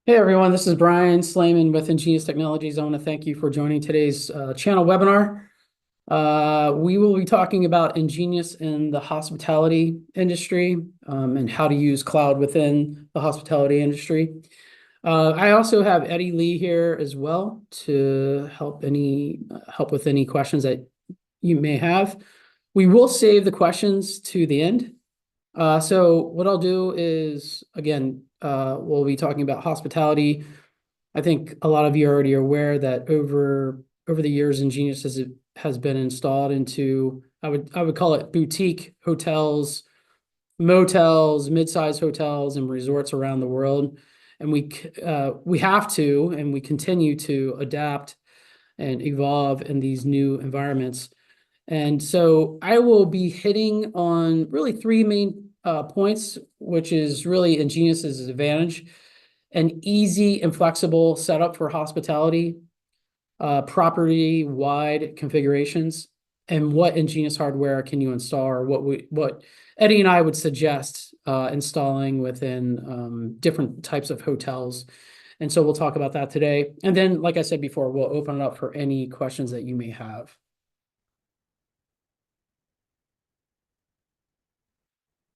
Hey everyone, this is Brian Slayman with Ingenious Technologies. I want to thank you for joining today's channel webinar. We will be talking about Ingenious in the hospitality industry and how to use cloud within the hospitality industry. I also have Eddie Lee here as well to help with any questions that you may have. We will save the questions to the end. So what I'll do is, again, we'll be talking about hospitality. I think a lot of you are already aware that over the years, Ingenious has been installed into, I would call it boutique hotels, motels, mid-sized hotels, and resorts around the world. And we have to, and we continue to adapt and evolve in these new environments. And so I will be hitting on really three main points, which is really Ingenius's advantage: an easy and flexible setup for hospitality, property-wide configurations, and what Ingenious hardware can you install, or what Eddie and I would suggest installing within different types of hotels. And so we'll talk about that today. And then, like I said before, we'll open it up for any questions that you may have.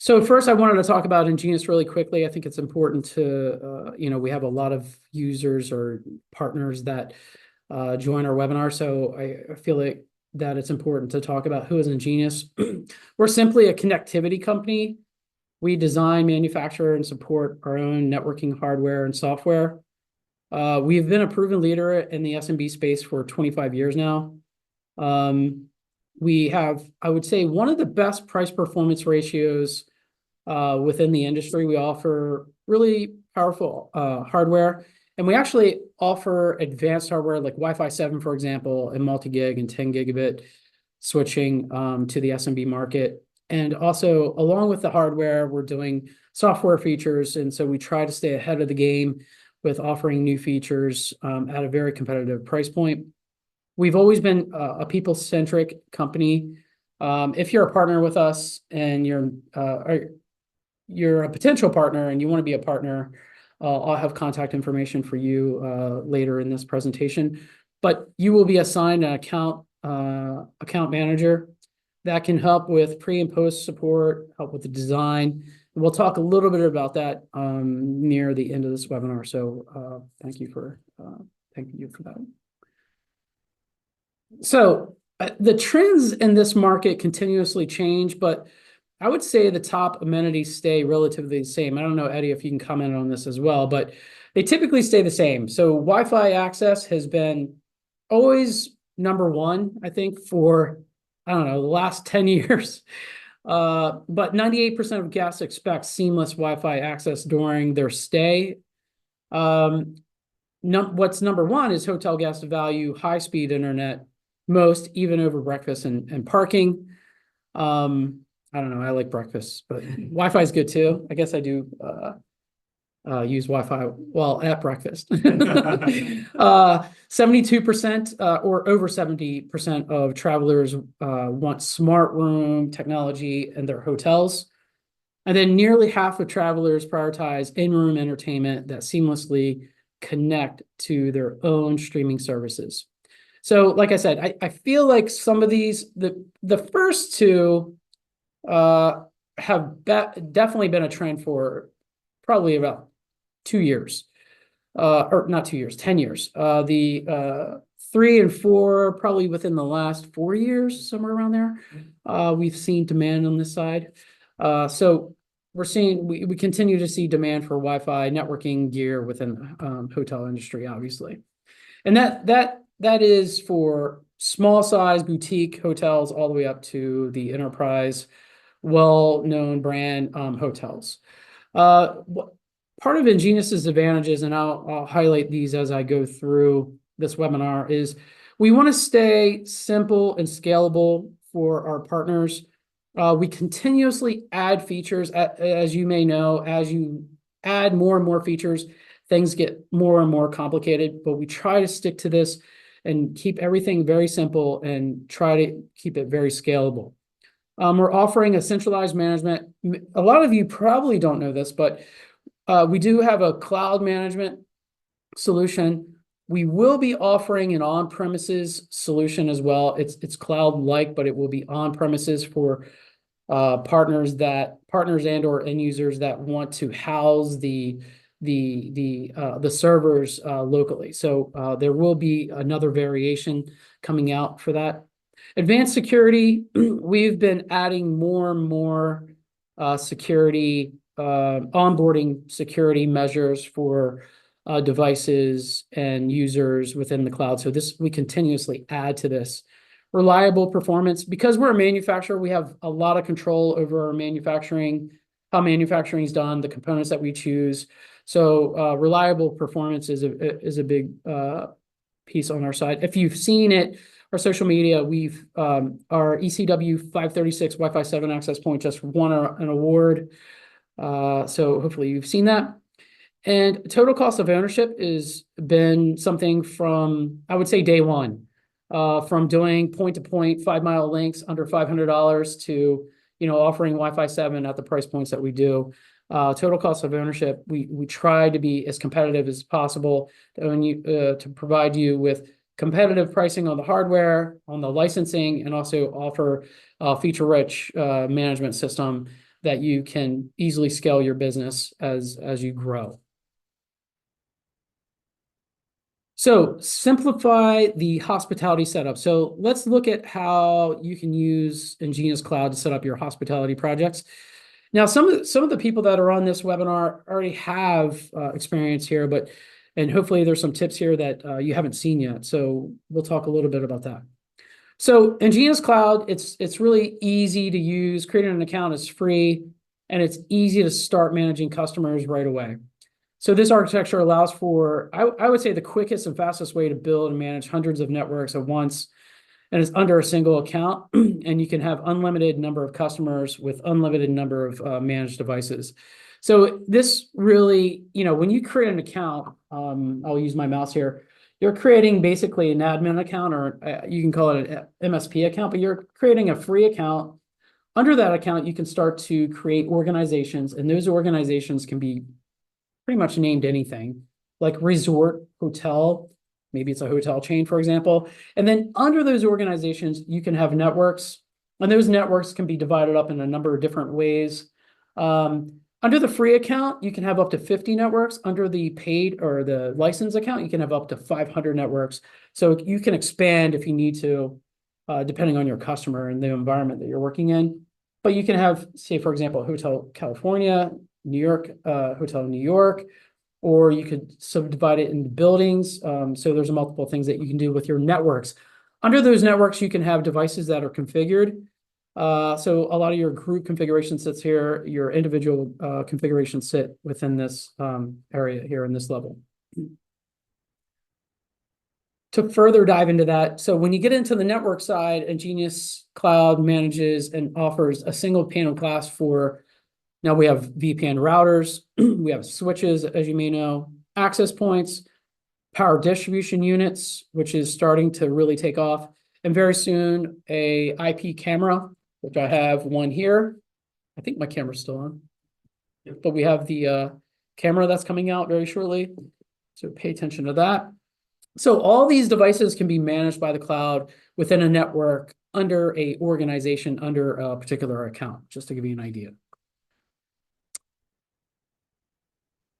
So first, I wanted to talk about Ingenious really quickly. I think it's important to, we have a lot of users or partners that join our webinar. So I feel like that it's important to talk about who is Ingenious. We're simply a connectivity company. We design, manufacture, and support our own networking hardware and software. We've been a proven leader in the SMB space for 25 years now. We have, I would say, one of the best price performance ratios within the industry. We offer really powerful hardware, and we actually offer advanced hardware like Wi-Fi 7, for example, and multi-gig and 10 gigabit switching to the SMB market. And also, along with the hardware, we're doing software features. And so we try to stay ahead of the game with offering new features at a very competitive price point. We've always been a people-centric company. If you're a partner with us and you're a potential partner and you want to be a partner, I'll have contact information for you later in this presentation. But you will be assigned an account manager that can help with pre and post support, help with the design. And we'll talk a little bit about that near the end of this webinar. So thank you for that. So the trends in this market continuously change, but I would say the top amenities stay relatively the same. I don't know, Eddie, if you can comment on this as well, but they typically stay the same. So Wi-Fi access has been always number one, I think, for, I don't know, the last 10 years. But 98% of guests expect seamless Wi-Fi access during their stay. What's number one is hotel guests value high-speed internet most, even over breakfast and parking. I don't know, I like breakfast, but Wi-Fi is good too. I guess I do use Wi-Fi while at breakfast. 72% or over 70% of travelers want smart room technology in their hotels. And then nearly half of travelers prioritize in-room entertainment that seamlessly connect to their own streaming services. So, like I said, I feel like some of these, the first two have definitely been a trend for probably about 2 years, or not 2 years, 10 years. The 3 and 4, probably within the last 4 years, somewhere around there, we've seen demand on this side. So we continue to see demand for Wi-Fi networking gear within the hotel industry, obviously. And that is for small size boutique hotels all the way up to the enterprise, well-known brand hotels. Part of Ingenius's advantages, and I'll highlight these as I go through this webinar, is we want to stay simple and scalable for our partners. We continuously add features. As you may know, as you add more and more features, things get more and more complicated, but we try to stick to this and keep everything very simple and try to keep it very scalable. We're offering a centralized management. A lot of you probably don't know this, but we do have a cloud management solution. We will be offering an on-premises solution as well. It's cloud-like, but it will be on-premises for partners and or end users that want to house the servers locally. So there will be another variation coming out for that. Advanced security, we've been adding more and more security onboarding security measures for devices and users within the cloud. So we continuously add to this. Reliable performance, because we're a manufacturer, we have a lot of control over our manufacturing, how manufacturing is done, the components that we choose. So reliable performance is a big piece on our side. If you've seen it, our social media, we've our ECW 536 Wi-Fi 7 access point just won an award. So hopefully you've seen that. And total cost of ownership has been something from, I would say, day one. From doing point-to-point 5-mile links under $500 to, offering Wi-Fi 7 at the price points that we do. Total cost of ownership, we try to be as competitive as possible to provide you with competitive pricing on the hardware, on the licensing, and also offer a feature-rich management system that you can easily scale your business as you grow. So simplify the hospitality setup. So let's look at how you can use nGenius Cloud to set up your hospitality projects. Now, some of the people that are on this webinar already have experience here, and hopefully there's some tips here that you haven't seen yet. So we'll talk a little bit about that. So nGenius Cloud, it's really easy to use. Creating an account is free, and it's easy to start managing customers right away. So this architecture allows for, I would say, the quickest and fastest way to build and manage hundreds of networks at once, and it's under a single account, and you can have unlimited number of customers with unlimited number of managed devices. So this really, when you create an account, I'll use my mouse here, you're creating basically an admin account, or you can call it an MSP account, but you're creating a free account. Under that account, you can start to create organizations, and those organizations can be pretty much named anything, like resort, hotel, maybe it's a hotel chain, for example. And then under those organizations, you can have networks, and those networks can be divided up in a number of different ways. Under the free account, you can have up to 50 networks. Under the paid or the license account, you can have up to 500 networks. So you can expand if you need to, depending on your customer and the environment that you're working in. But you can have, say, for example, Hotel California, New York, Hotel New York, or you could subdivide it into buildings. So there's multiple things that you can do with your networks. Under those networks, you can have devices that are configured. So a lot of your group configuration sits here, your individual configurations sit within this area here in this level. To further dive into that, so when you get into the network side, nGenius Cloud manages and offers a single pane of glass for, now we have VPN routers, we have switches, as you may know, access points, power distribution units, which is starting to really take off, and very soon a IP camera, which I have one here. I think my camera's still on, but we have the camera that's coming out very shortly, so pay attention to that. So all these devices can be managed by the cloud within a network under a organization, under a particular account, just to give you an idea.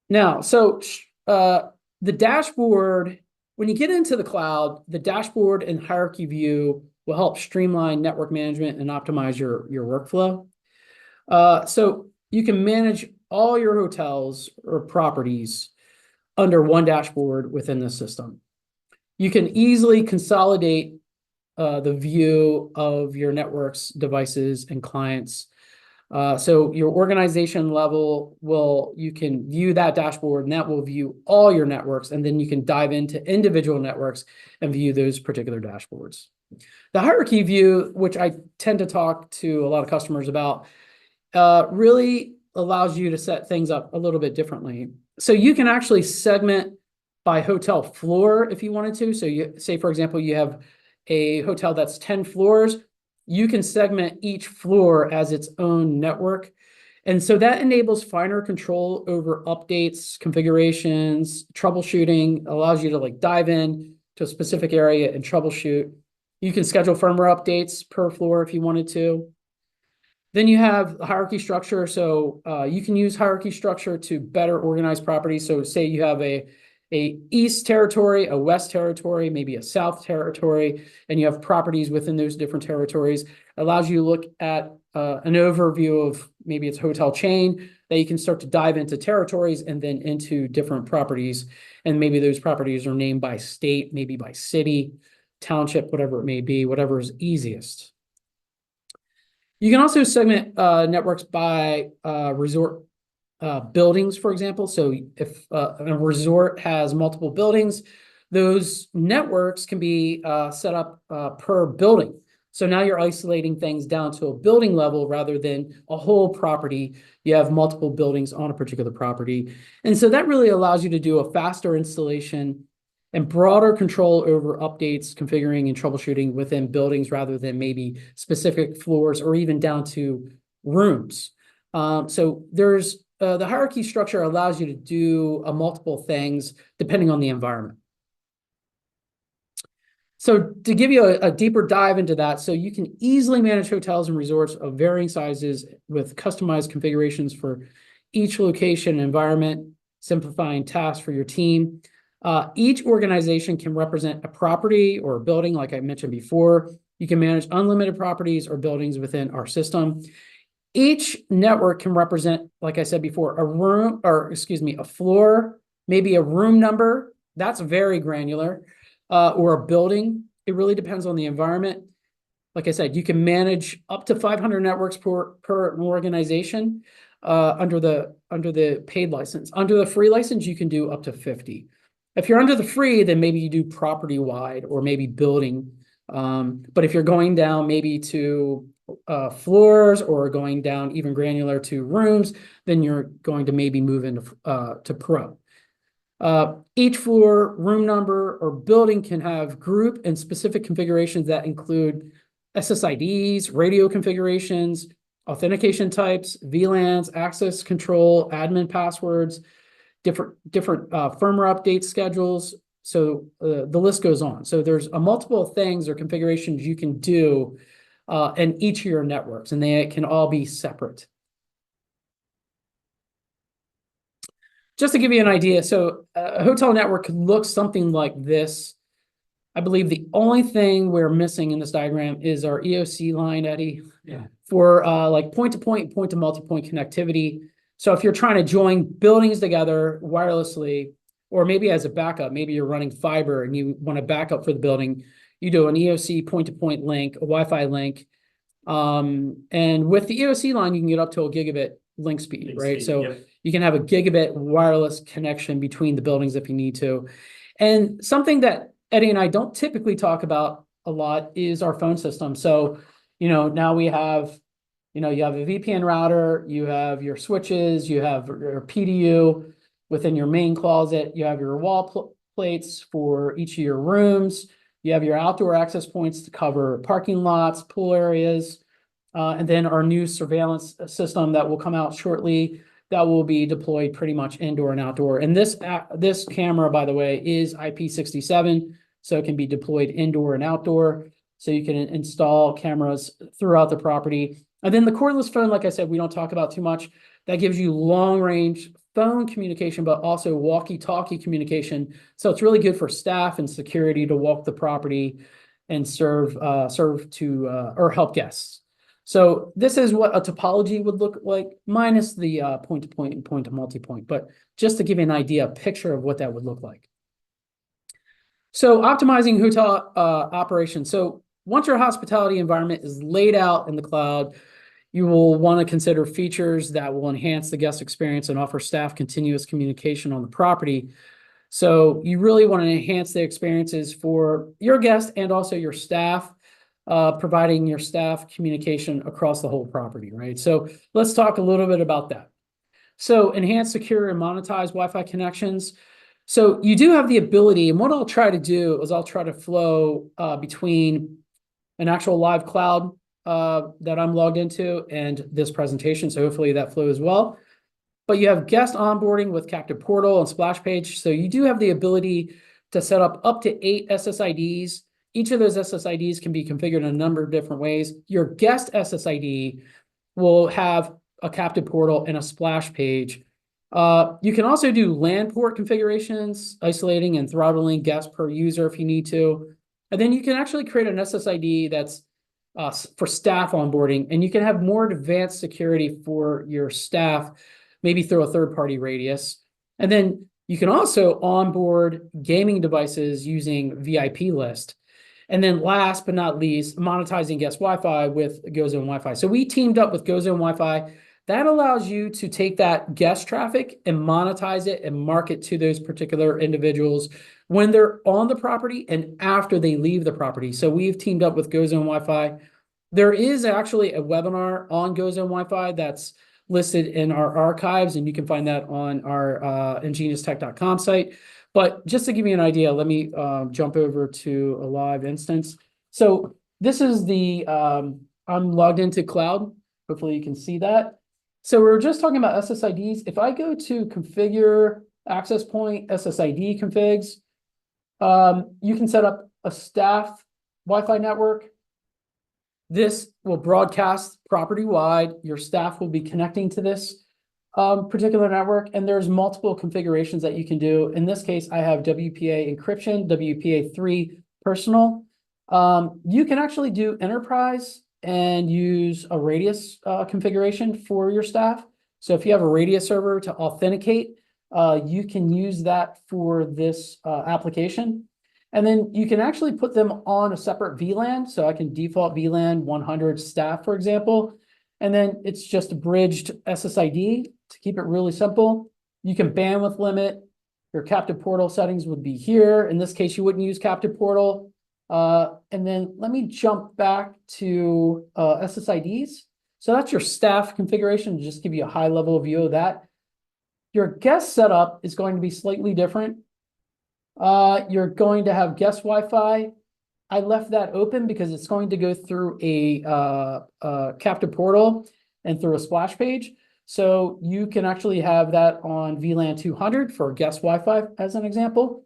Now, so the dashboard, when you get into the cloud, the dashboard and hierarchy view will help streamline network management and optimize your workflow. So you can manage all your hotels or properties under one dashboard within the system. You can easily consolidate the view of your networks, devices, and clients. So your organization level you can view that dashboard, and that will view all your networks, and then you can dive into individual networks and view those particular dashboards. The hierarchy view, which I tend to talk to a lot of customers about, really allows you to set things up a little bit differently. So you can actually segment by hotel floor if you wanted to. So you say, for example, you have a hotel that's 10 floors. You can segment each floor as its own network, And so that enables finer control over updates, configurations, troubleshooting, allows you to like dive in to a specific area and troubleshoot. You can schedule firmware updates per floor if you wanted to. Then you have hierarchy structure. So you can use hierarchy structure to better organize properties. So say you have a east territory, a west territory, maybe a south territory, and you have properties within those different territories. It allows you to look at an overview of maybe it's a hotel chain that you can start to dive into territories and then into different properties. And maybe those properties are named by state, maybe by city, township, whatever it may be, whatever is easiest. You can also segment networks by resort buildings, for example. So if a resort has multiple buildings, those networks can be set up per building. So now you're isolating things down to a building level rather than a whole property. You have multiple buildings on a particular property. And so that really allows you to do a faster installation and broader control over updates, configuring, and troubleshooting within buildings rather than maybe specific floors or even down to rooms. So there's the hierarchy structure allows you to do multiple things depending on the environment. So to give you a deeper dive into that, so you can easily manage hotels and resorts of varying sizes with customized configurations for each location and environment, simplifying tasks for your team. Each organization can represent a property or a building, like I mentioned before. You can manage unlimited properties or buildings within our system. Each network can represent, like I said before, a room, or excuse me, a floor, maybe a room number. That's very granular. Or a building. It really depends on the environment. Like I said, you can manage up to 500 networks per organization under the paid license. Under the free license, you can do up to 50. If you're under the free, then maybe you do property wide or maybe building. But if you're going down maybe to floors or going down even granular to rooms, then you're going to maybe move into to pro. Each floor, room number, or building can have group and specific configurations that include SSIDs, radio configurations, authentication types, VLANs, access control, admin passwords, different firmware update schedules. So the list goes on. So there's multiple things or configurations you can do in each of your networks, and they can all be separate. Just to give you an idea, so a hotel network could look something like this. I believe the only thing we're missing in this diagram is our EOC line, Eddie, for like point-to-point, point-to-multipoint connectivity. So if you're trying to join buildings together wirelessly, or maybe as a backup, maybe you're running fiber and you want a backup for the building, you do an EOC point-to-point link, a Wi-Fi link. And with the EOC line, you can get up to a gigabit link speed, right? So you can have a gigabit wireless connection between the buildings if you need to. And something that Eddie and I don't typically talk about a lot is our phone system. So, now we have, you have a VPN router, you have your switches, you have your PDU within your main closet, you have your wall plates for each of your rooms, you have your outdoor access points to cover parking lots, pool areas, and then our new surveillance system that will come out shortly that will be deployed pretty much indoor and outdoor. And this camera, by the way, is IP67, so it can be deployed indoor and outdoor. So you can install cameras throughout the property. And then the cordless phone, like I said, we don't talk about too much. That gives you long-range phone communication, but also walkie-talkie communication. So it's really good for staff and security to walk the property and serve to or help guests. So this is what a topology would look like, minus the point-to-point and point-to-multipoint, but just to give you an idea, a picture of what that would look like. So optimizing hotel operations. So once your hospitality environment is laid out in the cloud, you will want to consider features that will enhance the guest experience and offer staff continuous communication on the property. So you really want to enhance the experiences for your guests and also your staff, providing your staff communication across the whole property, right? So let's talk a little bit about that. So enhance, secure, and monetize Wi-Fi connections. So you do have the ability, and what I'll try to do is I'll try to flow between an actual live cloud that I'm logged into and this presentation. So hopefully that flows well. But you have guest onboarding with Captive Portal and Splash Page. So you do have the ability to set up to 8 SSIDs. Each of those SSIDs can be configured in a number of different ways. Your guest SSID will have a Captive Portal and a Splash Page. You can also do LAN port configurations, isolating and throttling guests per user if you need to. And then you can actually create an SSID that's for staff onboarding, and you can have more advanced security for your staff, maybe through a third-party radius. And then you can also onboard gaming devices using VIP list. And then last but not least, monetizing guest Wi-Fi with GoZone Wi-Fi. So we teamed up with GoZone Wi-Fi. That allows you to take that guest traffic and monetize it and market to those particular individuals when they're on the property and after they leave the property. So we've teamed up with GoZone Wi-Fi. There is actually a webinar on GoZone Wi-Fi that's listed in our archives, and you can find that on our ingeniustech.com site. But just to give you an idea, let me jump over to a live instance. So this is the, I'm logged into cloud. Hopefully you can see that. So we're just talking about SSIDs. If I go to configure access point SSID configs, you can set up a staff Wi-Fi network. This will broadcast property-wide. Your staff will be connecting to this particular network, and there's multiple configurations that you can do. In this case, I have WPA encryption, WPA3 personal. You can actually do enterprise and use a radius configuration for your staff. So if you have a radius server to authenticate, you can use that for this application. And then you can actually put them on a separate VLAN. So I can default VLAN 100 staff, for example. And then it's just a bridged SSID to keep it really simple. You can bandwidth limit. Your Captive Portal settings would be here. In this case, you wouldn't use Captive Portal. And then let me jump back to SSIDs. So that's your staff configuration, just give you a high level view of that. Your guest setup is going to be slightly different. You're going to have guest Wi-Fi. I left that open because it's going to go through a Captive Portal and through a splash page. So you can actually have that on VLAN 200 for guest Wi-Fi as an example.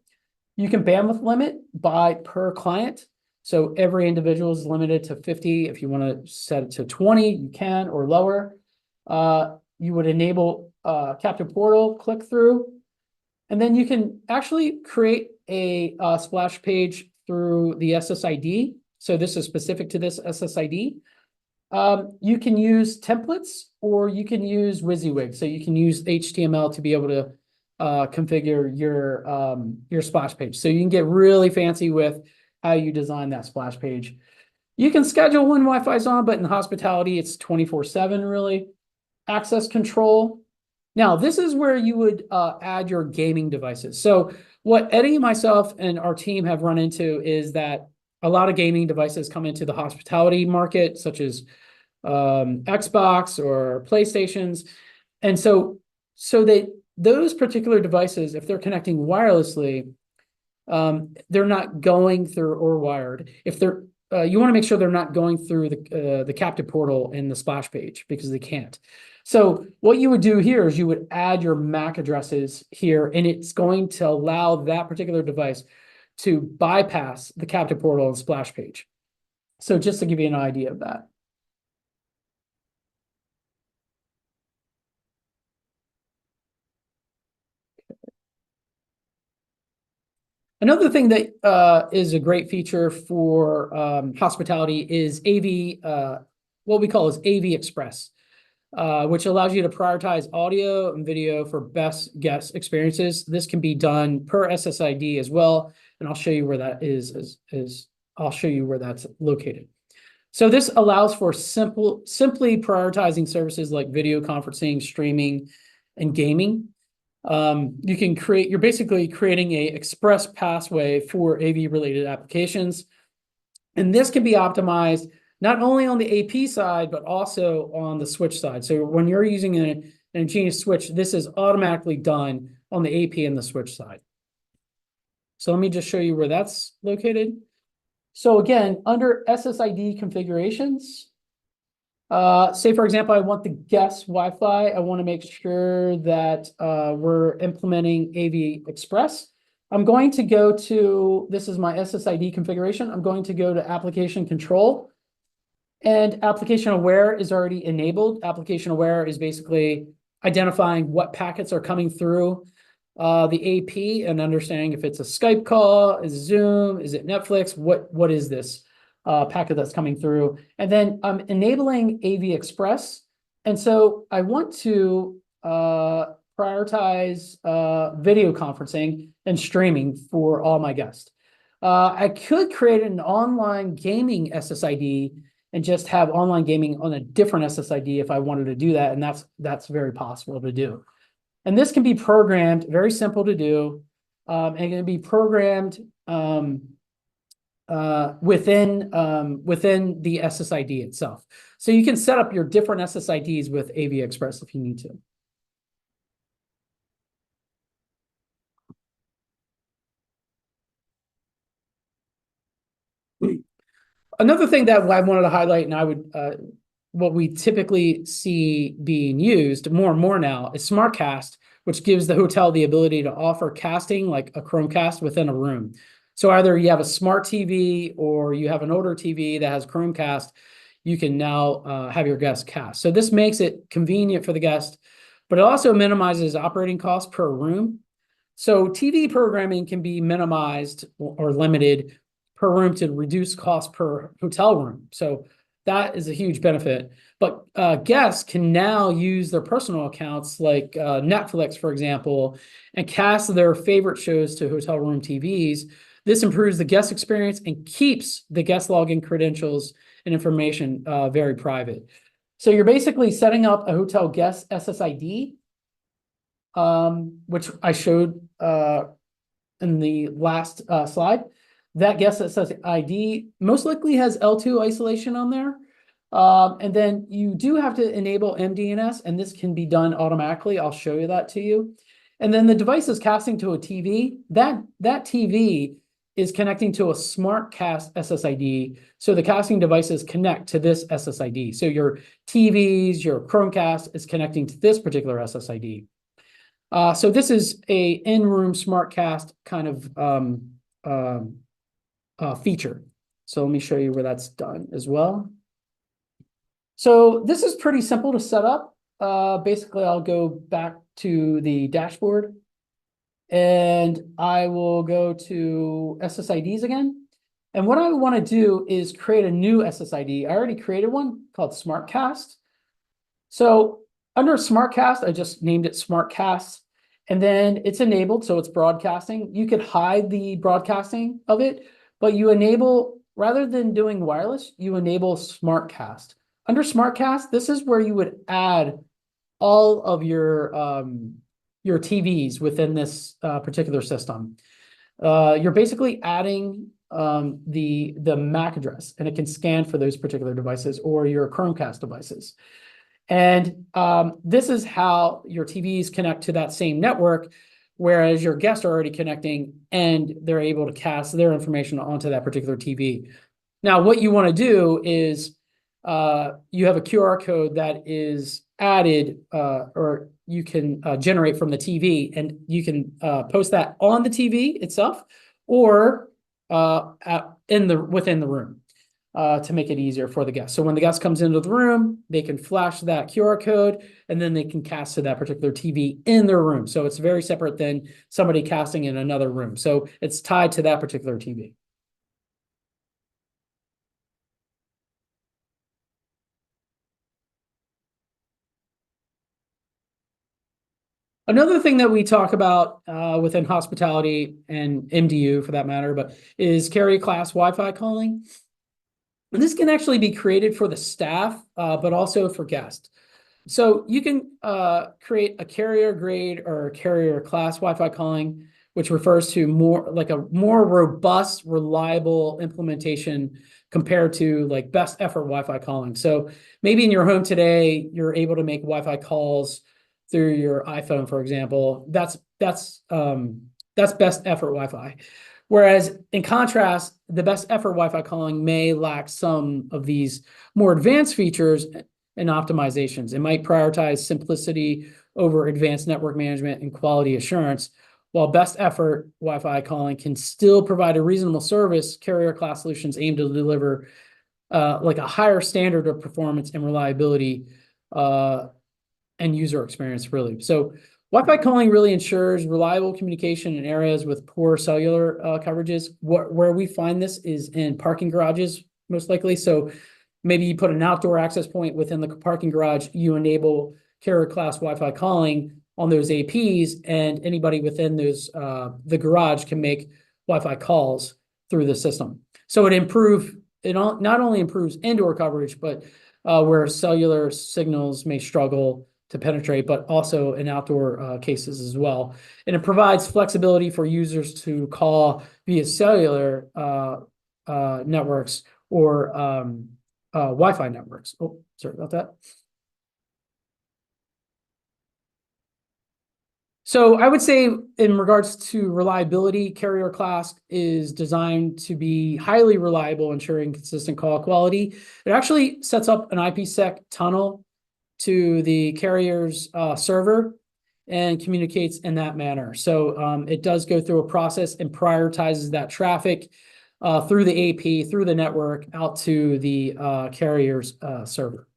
You can bandwidth limit by per client. So every individual is limited to 50. If you want to set it to 20, you can, or lower. You would enable Captive Portal click through. And then you can actually create a splash page through the SSID. So this is specific to this SSID. You can use templates or you can use WYSIWYG. So you can use HTML to be able to configure your splash page. So you can get really fancy with how you design that splash page. You can schedule when Wi-Fi is on, but in hospitality, it's 24/7 really. Access control. Now, this is where you would add your gaming devices. So what Eddie, myself, and our team have run into is that a lot of gaming devices come into the hospitality market, such as Xbox or PlayStations. And so those particular devices, if they're connecting wirelessly, they're not going through or wired. If they're you want to make sure they're not going through the Captive Portal in the splash page because they can't. So what you would do here is you would add your MAC addresses here, and it's going to allow that particular device to bypass the Captive Portal and splash page. So just to give you an idea of that. Another thing that is a great feature for hospitality is AV, what we call is AV Express, which allows you to prioritize audio and video for best guest experiences. This can be done per SSID as well, and I'll show you where that is. I'll show you where that's located. So this allows for simply prioritizing services like video conferencing, streaming, and gaming. You're basically creating a express pathway for AV related applications. And this can be optimized not only on the AP side, but also on the switch side. So when you're using an Ingenious switch, this is automatically done on the AP and the switch side. So let me just show you where that's located. So again, under SSID configurations, Say, for example, I want the guest Wi-Fi. I want to make sure that we're implementing AV Express. I'm going to go to, this is my SSID configuration. I'm going to go to application control, and application aware is already enabled. Application aware is basically identifying what packets are coming through the AP and understanding if it's a Skype call, is it Zoom, is it Netflix, what is this packet that's coming through? And then I'm enabling AV Express. And so I want to prioritize video conferencing and streaming for all my guests. I could create an online gaming SSID and just have online gaming on a different SSID if I wanted to do that. And that's very possible to do. And this can be programmed, very simple to do, and it can be programmed within the SSID itself. So you can set up your different SSIDs with AV Express if you need to. Another thing that I wanted to highlight, and I would what we typically see being used more and more now is SmartCast, which gives the hotel the ability to offer casting like a Chromecast within a room. So either you have a smart TV or you have an older TV that has Chromecast, you can now have your guest cast. So this makes it convenient for the guest, but it also minimizes operating costs per room. So TV programming can be minimized or limited per room to reduce cost per hotel room. So that is a huge benefit. But guests can now use their personal accounts like Netflix, for example, and cast their favorite shows to hotel room TVs. This improves the guest experience and keeps the guest login credentials and information very private. So you're basically setting up a hotel guest SSID, which I showed in the last slide. That guest SSID most likely has L2 isolation on there. And then you do have to enable MDNS, and this can be done automatically. I'll show you that to you. And then the device is casting to a TV. That TV is connecting to a SmartCast SSID. So the casting devices connect to this SSID. So your TVs, your Chromecast is connecting to this particular SSID. So this is a in-room SmartCast kind of feature. So let me show you where that's done as well. So this is pretty simple to set up. Basically, I'll go back to the dashboard and I will go to SSIDs again. And what I want to do is create a new SSID. I already created one called SmartCast. So under SmartCast, I just named it SmartCast. And then it's enabled, so it's broadcasting. You could hide the broadcasting of it, but you enable, rather than doing wireless, you enable SmartCast. Under SmartCast, this is where you would add all of your TVs within this particular system. You're basically adding the MAC address, and it can scan for those particular devices or your Chromecast devices. And this is how your TVs connect to that same network, whereas your guests are already connecting and they're able to cast their information onto that particular TV. Now, what you want to do is you have a QR code that is added or you can generate from the TV, and you can post that on the TV itself or within the room to make it easier for the guest. So when the guest comes into the room, they can flash that QR code and then they can cast to that particular TV in their room. So it's very separate than somebody casting in another room. So it's tied to that particular TV. Another thing that we talk about within hospitality and MDU for that matter, but is carrier class Wi-Fi calling. And this can actually be created for the staff, but also for guests. So you can create a carrier grade or carrier class Wi-Fi calling, which refers to a more robust, reliable implementation compared to like best effort Wi-Fi calling. So maybe in your home today, you're able to make Wi-Fi calls through your iPhone, for example. That's best effort Wi-Fi. Whereas in contrast, the best effort Wi-Fi calling may lack some of these more advanced features, and optimizations. It might prioritize simplicity over advanced network management and quality assurance. While best effort Wi-Fi calling can still provide a reasonable service, carrier class solutions aim to deliver like a higher standard of performance and reliability and user experience, really. So Wi-Fi calling really ensures reliable communication in areas with poor cellular coverages. Where we find this is in parking garages, most likely. So maybe you put an outdoor access point within the parking garage, you enable carrier class Wi-Fi calling on those APs, and anybody within those the garage can make Wi-Fi calls through the system. So it not only improves indoor coverage, but where cellular signals may struggle to penetrate, but also in outdoor cases as well. And it provides flexibility for users to call via cellular networks or Wi-Fi networks. Oh, sorry about that. So I would say in regards to reliability, carrier class is designed to be highly reliable, ensuring consistent call quality. It actually sets up an IPsec tunnel to the carrier's server and communicates in that manner. So it does go through a process and prioritizes that traffic through the AP, through the network, out to the carrier's server.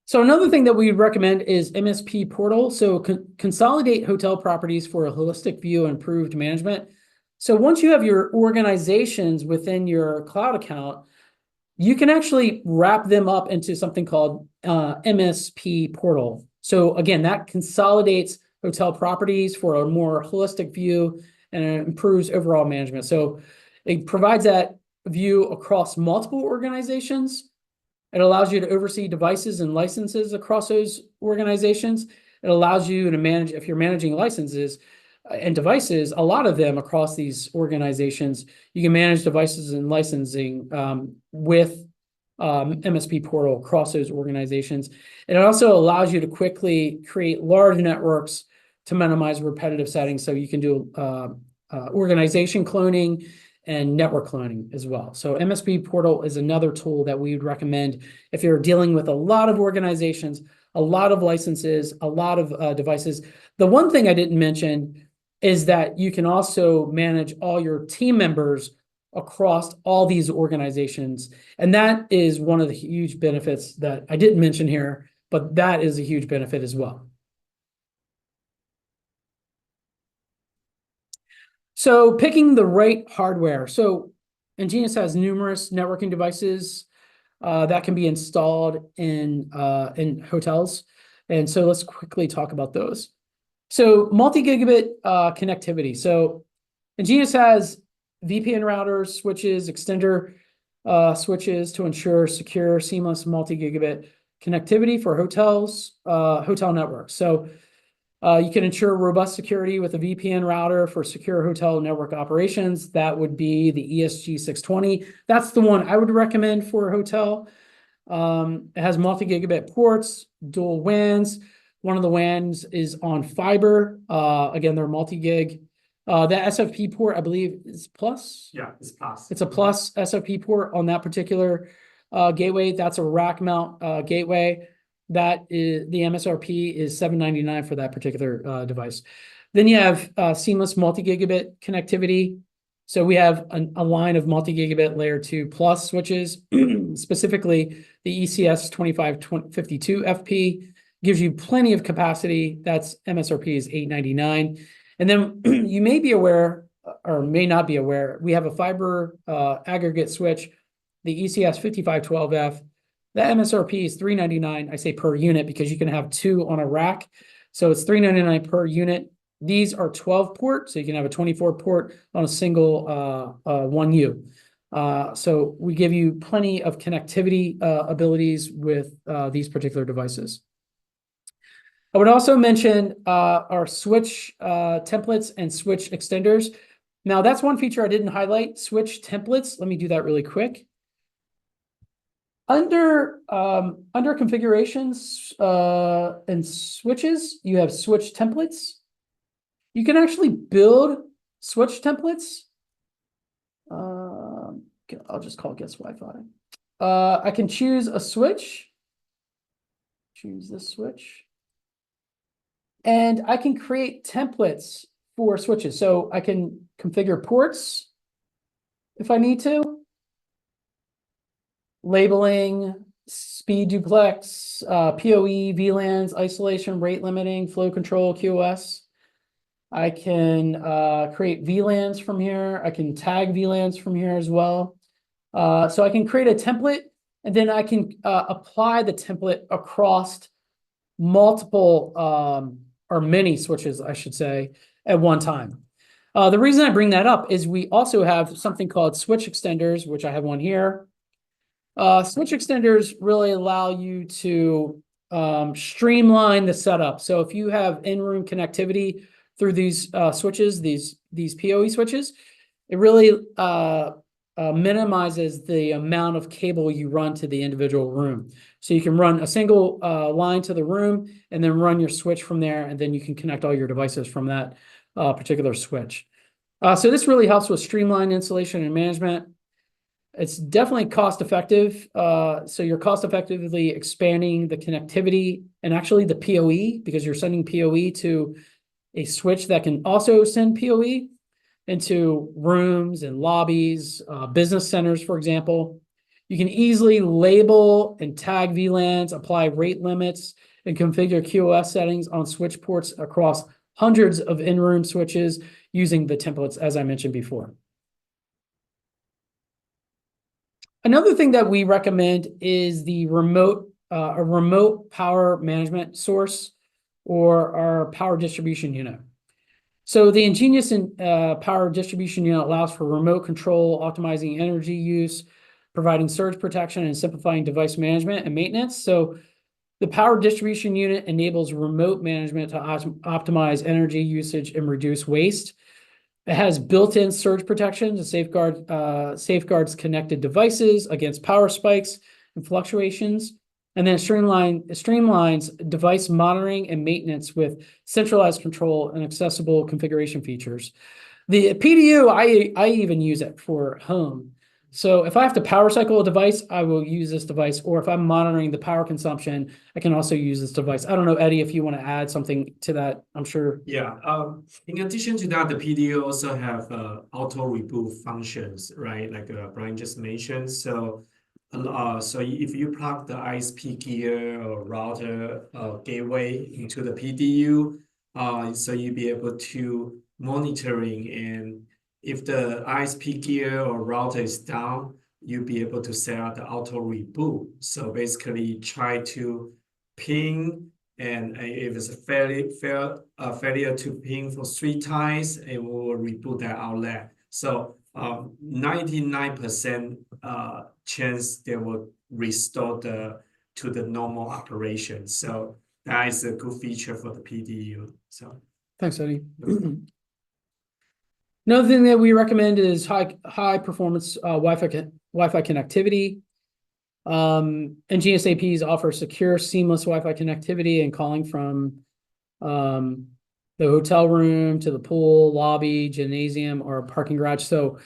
So another thing that we recommend is MSP Portal. So consolidate hotel properties for a holistic view and improved management. So once you have your organizations within your cloud account, you can actually wrap them up into something called MSP Portal. So again, that consolidates hotel properties for a more holistic view and it improves overall management. So it provides that view across multiple organizations. It allows you to oversee devices and licenses across those organizations. It allows you to manage, if you're managing licenses and devices, a lot of them across these organizations, you can manage devices and licensing with MSP Portal across those organizations. And it also allows you to quickly create large networks to minimize repetitive settings. So you can do organization cloning and network cloning as well. So MSP Portal is another tool that we would recommend if you're dealing with a lot of organizations, a lot of licenses, a lot of devices. The one thing I didn't mention is that you can also manage all your team members across all these organizations. And that is one of the huge benefits that I didn't mention here, but that is a huge benefit as well. So picking the right hardware. So EnGenius has numerous networking devices that can be installed in hotels. And so let's quickly talk about those. So multi-gigabit connectivity. So EnGenius has VPN routers, switches, extender switches to ensure secure, seamless multi-gigabit connectivity for hotels, hotel networks. So you can ensure robust security with a VPN router for secure hotel network operations. That would be the ESG 620. That's the one I would recommend for a hotel. It has multi-gigabit ports, dual WANs. One of the WANs is on fiber. Again, they're multi-gig. The SFP port, I believe, is plus. Yeah, it's plus. It's a plus SFP port on that particular gateway. That's a rack mount gateway. That is the MSRP is $799 for that particular device. Then you have seamless multi-gigabit connectivity. So we have a line of multi-gigabit layer 2 plus switches, specifically the ECS 2552 FP gives you plenty of capacity. That's MSRP is $899. And then you may be aware or may not be aware, we have a fiber aggregate switch, the ECS 5512F. The MSRP is $399, I say per unit, because you can have two on a rack. So it's $399 per unit. These are 12 port, so you can have a 24 port on a single 1U. So we give you plenty of connectivity abilities with these particular devices. I would also mention our switch templates and switch extenders. Now that's one feature I didn't highlight, switch templates. Let me do that really quick. Under configurations and switches, you have switch templates. You can actually build switch templates. I'll just call guest Wi-Fi. I can choose a switch. Choose this switch. And I can create templates for switches. So I can configure ports if I need to. Labeling, speed duplex, PoE, VLANs, isolation, rate limiting, flow control, QoS. I can create VLANs from here. I can tag VLANs from here as well. So I can create a template, and then I can apply the template across multiple or many switches, I should say, at one time. The reason I bring that up is we also have something called switch extenders, which I have one here. Switch extenders really allow you to streamline the setup. So if you have in-room connectivity through these switches, these PoE switches, it really minimizes the amount of cable you run to the individual room. So you can run a single line to the room and then run your switch from there, and then you can connect all your devices from that particular switch. So this really helps with streamlined installation and management. It's definitely cost effective. So you're cost effectively expanding the connectivity and actually the PoE, because you're sending PoE to a switch that can also send PoE into rooms and lobbies, business centers, for example. You can easily label and tag VLANs, apply rate limits, and configure QoS settings on switch ports across hundreds of in-room switches using the templates, as I mentioned before. Another thing that we recommend is the a remote power management source, or our power distribution unit. So the EnGenius power distribution unit allows for remote control, optimizing energy use, providing surge protection, and simplifying device management and maintenance. So the power distribution unit enables remote management to optimize energy usage and reduce waste. It has built-in surge protection to safeguards connected devices against power spikes and fluctuations, and then streamlines device monitoring and maintenance with centralized control and accessible configuration features. The PDU, I even use it for home. So if I have to power cycle a device, I will use this device. Or if I'm monitoring the power consumption, I can also use this device. I don't know, Eddie, if you want to add something to that, I'm sure. Yeah. In addition to that, the PDU also have auto reboot functions, right? Like Brian just mentioned. So if you plug the ISP gear or router gateway into the PDU, so you'll be able to monitoring, and if the ISP gear or router is down, you'll be able to set up the auto reboot. So basically try to ping, and if it's a failure to ping for 3 times, it will reboot that outlet. So 99% chance they will restore to the normal operation. So that is a good feature for the PDU. So thanks, Eddie. Another thing that we recommend is high performance Wi-Fi connectivity. EnGenius APs offer secure, seamless Wi-Fi connectivity and calling from the hotel room to the pool, lobby, gymnasium, or parking garage. So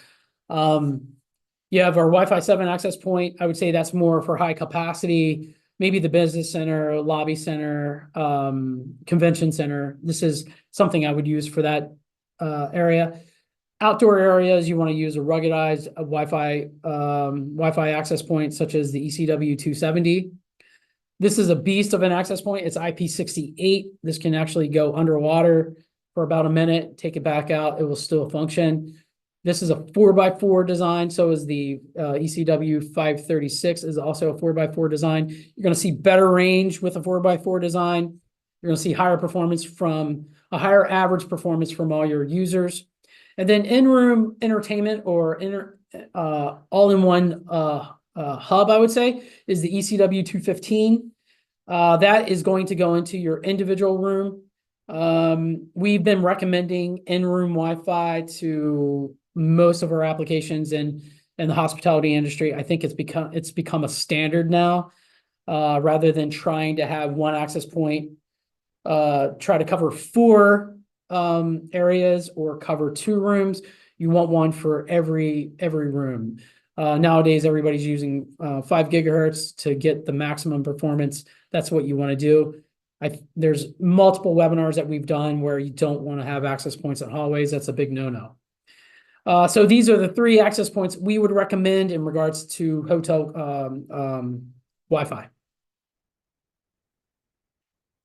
you have our Wi-Fi 7 access point. I would say that's more for high capacity, maybe the business center, lobby center, convention center. This is something I would use for that area. Outdoor areas, you want to use a ruggedized Wi-Fi access point, such as the ECW 270. This is a beast of an access point. It's IP68. This can actually go underwater for about a minute, take it back out. It will still function. This is a 4x4 design. So is the ECW 536 is also a 4x4 design. You're going to see better range with a 4x4 design. You're going to see higher performance from a higher average performance from all your users. And then in-room entertainment or all-in-one hub, I would say, is the ECW 215. That is going to go into your individual room. We've been recommending in-room Wi-Fi to most of our applications in the hospitality industry. I think it's become a standard now, rather than trying to have one access point, try to cover 4 areas or cover 2 rooms. You want one for every room. Nowadays, everybody's using 5 gigahertz to get the maximum performance. That's what you want to do. There's multiple webinars that we've done where you don't want to have access points in hallways. That's a big no-no. So these are the 3 access points we would recommend in regards to hotel Wi-Fi.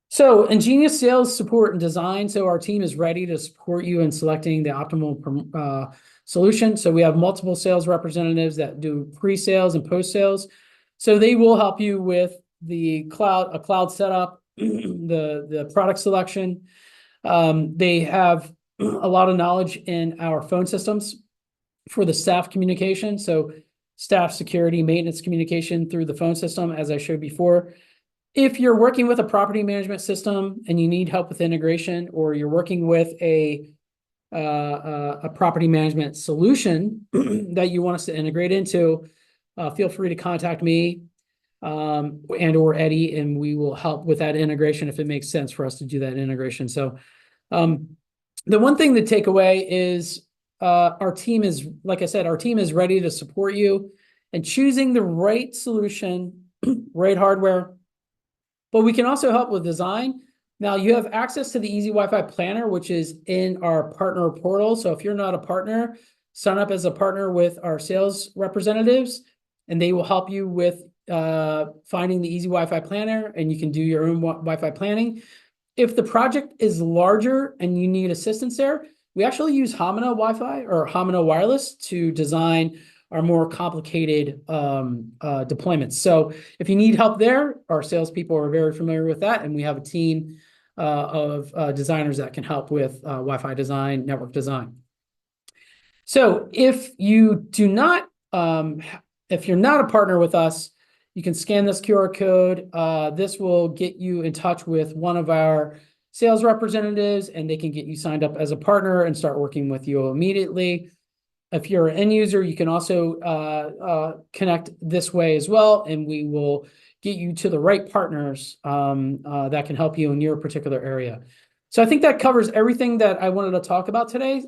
So Ingenious sales support and design. So our team is ready to support you in selecting the optimal solution. So we have multiple sales representatives that do pre-sales and post-sales. So they will help you with the cloud setup, the product selection. They have a lot of knowledge in our phone systems for the staff communication. So staff security, maintenance communication through the phone system, as I showed before. If you're working with a property management system and you need help with integration, or you're working with a property management solution that you want us to integrate into, feel free to contact me and or Eddie, and we will help with that integration if it makes sense for us to do that integration. So the one thing to take away is our team is, like I said, our team is ready to support you in choosing the right solution, right hardware, but we can also help with design. Now you have access to the Easy Wi-Fi Planner, which is in our partner portal. So if you're not a partner, sign up as a partner with our sales representatives, and they will help you with finding the Easy Wi-Fi Planner, and you can do your own Wi-Fi planning. If the project is larger and you need assistance there, we actually use Hamina Wi-Fi or Hamina Wireless to design our more complicated deployments. So if you need help there, our salespeople are very familiar with that, and we have a team of designers that can help with Wi-Fi design, network design. So if you do not, if you're not a partner with us, you can scan this QR code. This will get you in touch with one of our sales representatives, and they can get you signed up as a partner and start working with you immediately. If you're an end user, you can also connect this way as well, and we will get you to the right partners that can help you in your particular area. So I think that covers everything that I wanted to talk about today.